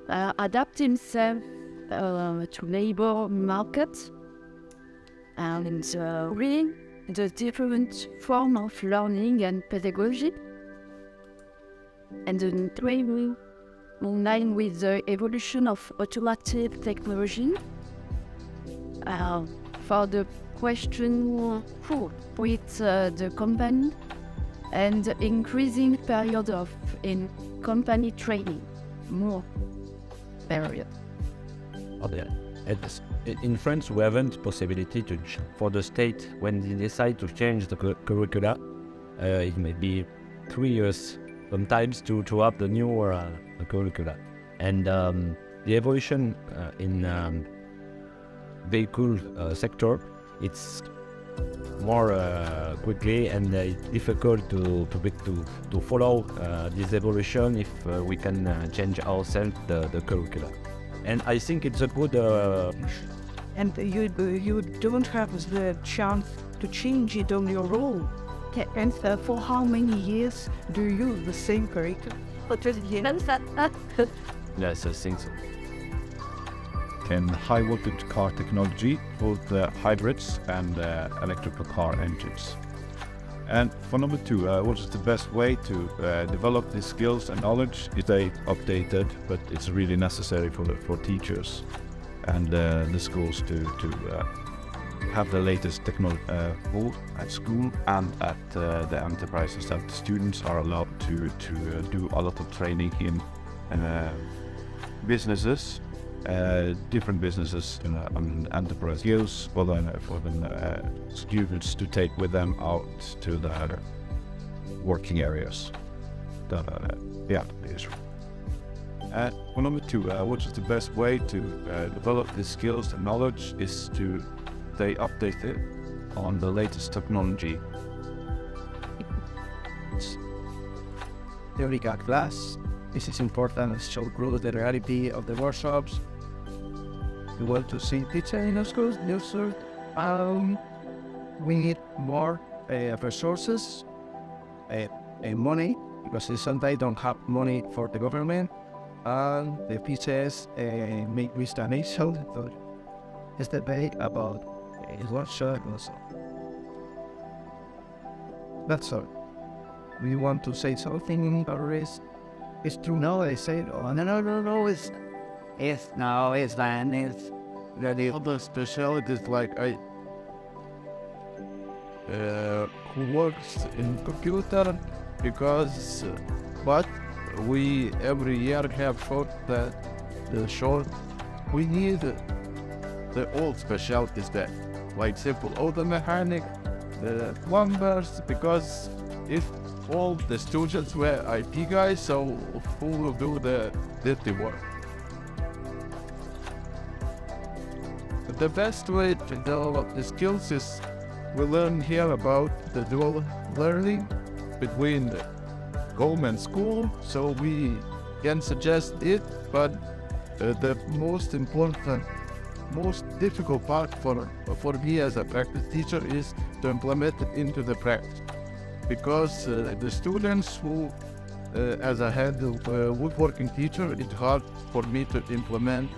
adapt himself to labor market and reading the different form of learning and pedagogy, and the training in line with the evolution of automotive technology. For the question who with the company and increasing period of in company training, more period. Okay. In France, we haven't possibility for the state when they decide to change the curricula. It may be 3 years sometimes to have the new curricula, and the evolution in vehicle sector, it's more quickly, and it's difficult to follow this evolution if we can change ourselves the curricula. And I think it's a good. And you don't have the chance to change it on your own. And for how many years do you use the same curriculum? Yes, I think so. In high voltage car technology, both hybrids and electrical car engines. And for number 2, what is the best way to develop these skills and knowledge? Is they updated, but it's really necessary for teachers and the schools to have the latest technology both at school and at the enterprises, that the students are allowed to do a lot of training in businesses, different businesses and enterprise skills for the students to take with them out to the working areas. For number 2, what is the best way to develop the skills and knowledge is to stay updated on the latest technology. Theoretical class. This is important to show the reality of the workshops. We want to see teacher in the schools. We need more resources and money, because sometimes don't have money for the government, and the teachers make mistakes. So it's debate about workshop also. That's all. We want to say something about this. It's true. No, they say no. It's then it's really other specialties like who works in computer, because but we every year have short that we need the old specialties that like simple auto mechanic, the plumbers, because if all the students were IT guys, so who will do the dirty work? But the best way to develop the skills is we learn here about the dual learning between the home and school, so we can suggest it, but the most important, most difficult part for me as a practice teacher is to implement it into the practice. Because the students who, as a head of woodworking teacher, it's hard for me to implement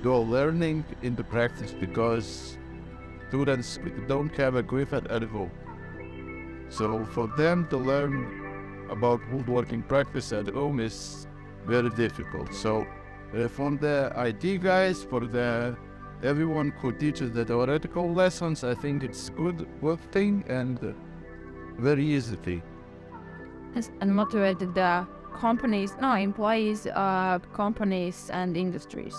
dual learning into practice, because students don't have a grip at home. So for them to learn about woodworking practice at home is very difficult. So from the IT guys, for everyone who teaches the theoretical lessons, I think it's good thing and very easy thing. Yes, and motivated the employees, companies and industries.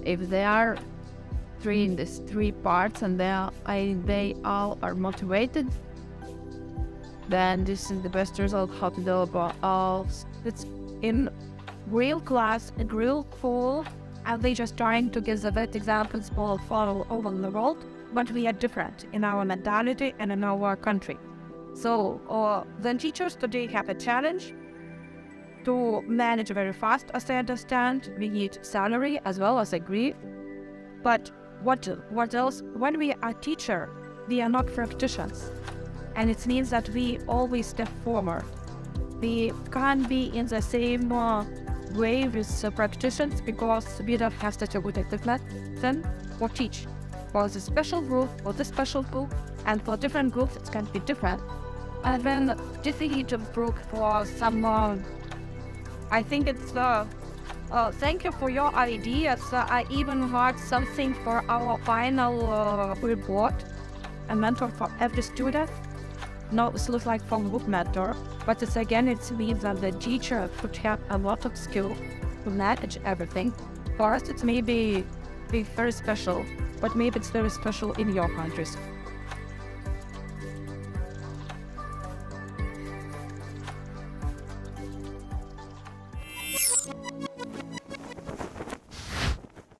If they are in these 3 parts and they all are motivated, then this is the best result how to develop all. It's in real class, in real school, and they just trying to give the best examples all over the world, but we are different in our mentality and in our country. So the teachers today have a challenge to manage very fast, as I understand. We need salary as well as agree. But what else? When we are teacher, we are not practitioners. And it means that we always step forward. We can't be in the same way with practitioners because we don't have such a good equipment then or teach. For the special group, for the special group, and for different groups it can be different. And then difficult group for some, I think it's, thank you for your ideas. I even heard something for our final report, a mentor for every student. No, it looks like from group mentor, but it's means that the teacher could have a lot of skill to manage everything. For us, it may be very special, but maybe it's very special in your countries.